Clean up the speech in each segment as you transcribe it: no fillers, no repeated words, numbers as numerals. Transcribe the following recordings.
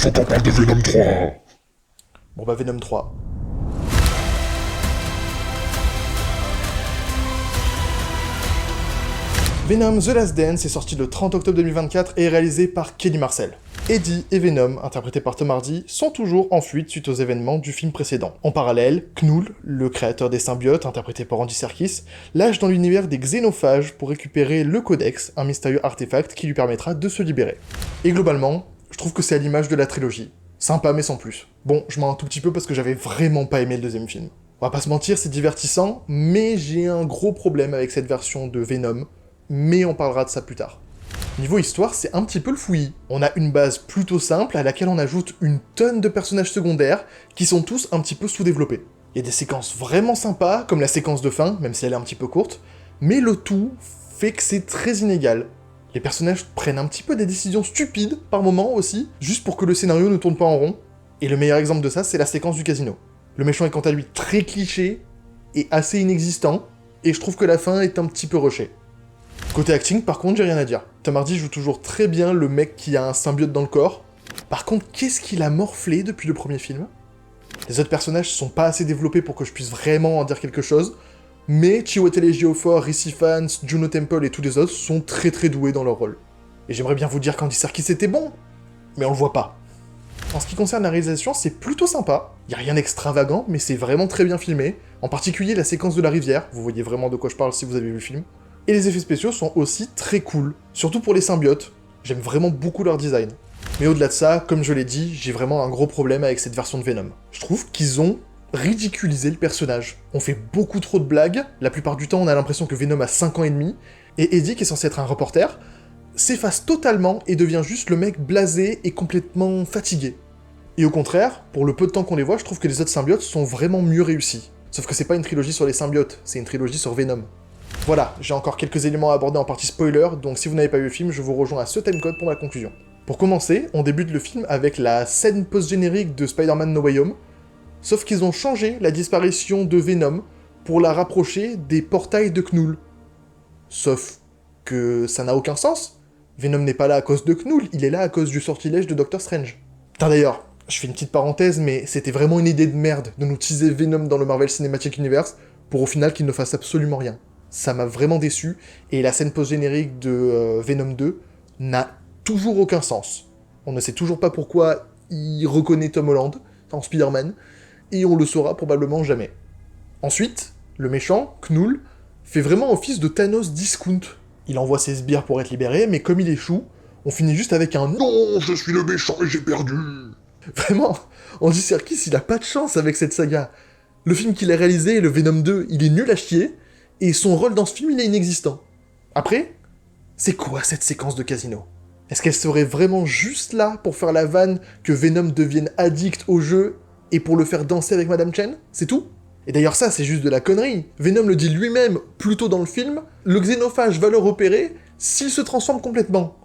faut qu'on parle de Venom 3. Bon bah Venom 3. Venom The Last Dance est sorti le 30 octobre 2024 et est réalisé par Kelly Marcel. Eddie et Venom, interprétés par Tom Hardy, sont toujours en fuite suite aux événements du film précédent. En parallèle, Knull, le créateur des symbiotes, interprété par Andy Serkis, lâche dans l'univers des xénophages pour récupérer le Codex, un mystérieux artefact qui lui permettra de se libérer. Et globalement, je trouve que c'est à l'image de la trilogie. Sympa mais sans plus. Bon, je mens un tout petit peu parce que j'avais vraiment pas aimé le deuxième film. On va pas se mentir, c'est divertissant, mais j'ai un gros problème avec cette version de Venom, mais on parlera de ça plus tard. Niveau histoire, c'est un petit peu le fouillis. On a une base plutôt simple à laquelle on ajoute une tonne de personnages secondaires qui sont tous un petit peu sous-développés. Il y a des séquences vraiment sympas, comme la séquence de fin, même si elle est un petit peu courte, mais le tout fait que c'est très inégal. Les personnages prennent un petit peu des décisions stupides par moments aussi, juste pour que le scénario ne tourne pas en rond. Et le meilleur exemple de ça, c'est la séquence du casino. Le méchant est quant à lui très cliché et assez inexistant, et je trouve que la fin est un petit peu rushée. Côté acting, par contre, j'ai rien à dire. Tom Hardy joue toujours très bien le mec qui a un symbiote dans le corps. Par contre, qu'est-ce qu'il a morflé depuis le premier film? Les autres personnages sont pas assez développés pour que je puisse vraiment en dire quelque chose, mais Chiwetel Ejiofor, Rhys Ifans, Juno Temple et tous les autres sont très doués dans leur rôle. Et j'aimerais bien vous dire qu'Andy Serkis était bon, mais on le voit pas. En ce qui concerne la réalisation, c'est plutôt sympa. Y a rien d'extravagant, mais c'est vraiment très bien filmé. En particulier la séquence de la rivière, vous voyez vraiment de quoi je parle si vous avez vu le film. Et les effets spéciaux sont aussi très cool, surtout pour les symbiotes. J'aime vraiment beaucoup leur design. Mais au-delà de ça, comme je l'ai dit, j'ai vraiment un gros problème avec cette version de Venom. Je trouve qu'ils ont ridiculisé le personnage. On fait beaucoup trop de blagues, la plupart du temps on a l'impression que Venom a 5 ans et demi, et Eddie, qui est censé être un reporter, s'efface totalement et devient juste le mec blasé et complètement fatigué. Et au contraire, pour le peu de temps qu'on les voit, je trouve que les autres symbiotes sont vraiment mieux réussis. Sauf que c'est pas une trilogie sur les symbiotes, c'est une trilogie sur Venom. Voilà, j'ai encore quelques éléments à aborder en partie spoiler, donc si vous n'avez pas vu le film, je vous rejoins à ce timecode pour la conclusion. Pour commencer, on débute le film avec la scène post-générique de Spider-Man No Way Home, sauf qu'ils ont changé la disparition de Venom pour la rapprocher des portails de Knull. Sauf que ça n'a aucun sens. Venom n'est pas là à cause de Knull, il est là à cause du sortilège de Doctor Strange. Putain d'ailleurs, je fais une petite parenthèse, mais c'était vraiment une idée de merde de nous teaser Venom dans le Marvel Cinematic Universe pour au final qu'il ne fasse absolument rien. Ça m'a vraiment déçu, et la scène post-générique de Venom 2 n'a toujours aucun sens. On ne sait toujours pas pourquoi il reconnaît Tom Holland en Spider-Man, et on le saura probablement jamais. Ensuite, le méchant, Knull, fait vraiment office de Thanos discount. Il envoie ses sbires pour être libéré, mais comme il échoue, on finit juste avec un « Non, je suis le méchant et j'ai perdu !» Vraiment, Andy Serkis, il a pas de chance avec cette saga. Le film qu'il a réalisé, le Venom 2, il est nul à chier, et son rôle dans ce film, il est inexistant. Après, c'est quoi cette séquence de casino? Est-ce qu'elle serait vraiment juste là pour faire la vanne que Venom devienne addict au jeu et pour le faire danser avec Madame Chen? C'est tout? Et d'ailleurs ça, c'est juste de la connerie. Venom le dit lui-même plus tôt dans le film, le xénophage va le repérer s'il se transforme complètement.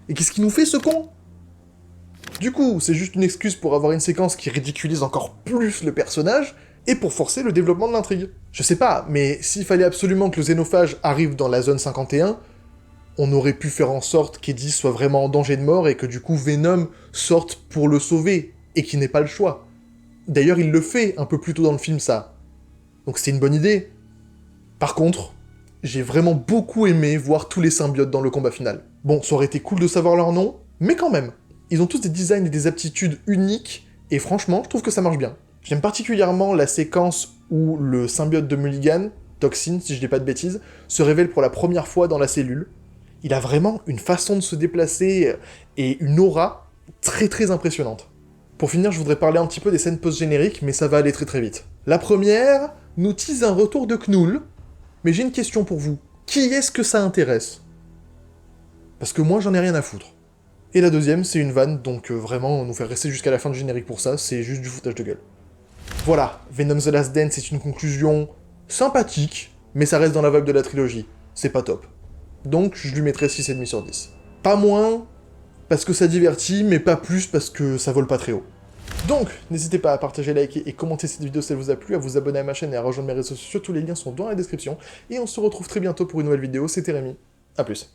Et qu'est-ce qu'il nous fait, ce con? Du coup, c'est juste une excuse pour avoir une séquence qui ridiculise encore plus le personnage, et pour forcer le développement de l'intrigue. Je sais pas, mais s'il fallait absolument que le xénophage arrive dans la zone 51, on aurait pu faire en sorte qu'Eddie soit vraiment en danger de mort et que du coup Venom sorte pour le sauver, et qu'il n'ait pas le choix. D'ailleurs, il le fait un peu plus tôt dans le film, ça. Donc c'est une bonne idée. Par contre, j'ai vraiment beaucoup aimé voir tous les symbiotes dans le combat final. Bon, ça aurait été cool de savoir leur nom, mais quand même. Ils ont tous des designs et des aptitudes uniques, et franchement, je trouve que ça marche bien. J'aime particulièrement la séquence où le symbiote de Mulligan, Toxin si je dis pas de bêtises, se révèle pour la première fois dans la cellule. Il a vraiment une façon de se déplacer et une aura très impressionnante. Pour finir, je voudrais parler un petit peu des scènes post-génériques, mais ça va aller très vite. La première nous tease un retour de Knull, mais j'ai une question pour vous. Qui est-ce que ça intéresse? Parce que moi, j'en ai rien à foutre. Et la deuxième, c'est une vanne, donc vraiment, nous faire rester jusqu'à la fin du générique pour ça, c'est juste du foutage de gueule. Voilà, Venom The Last Dance est une conclusion sympathique, mais ça reste dans la vibe de la trilogie. C'est pas top. Donc, je lui mettrai 6,5 sur 10. Pas moins, parce que ça divertit, mais pas plus parce que ça vole pas très haut. Donc, n'hésitez pas à partager, liker et commenter cette vidéo si elle vous a plu, à vous abonner à ma chaîne et à rejoindre mes réseaux sociaux, tous les liens sont dans la description, et on se retrouve très bientôt pour une nouvelle vidéo, c'était Rémi, à plus.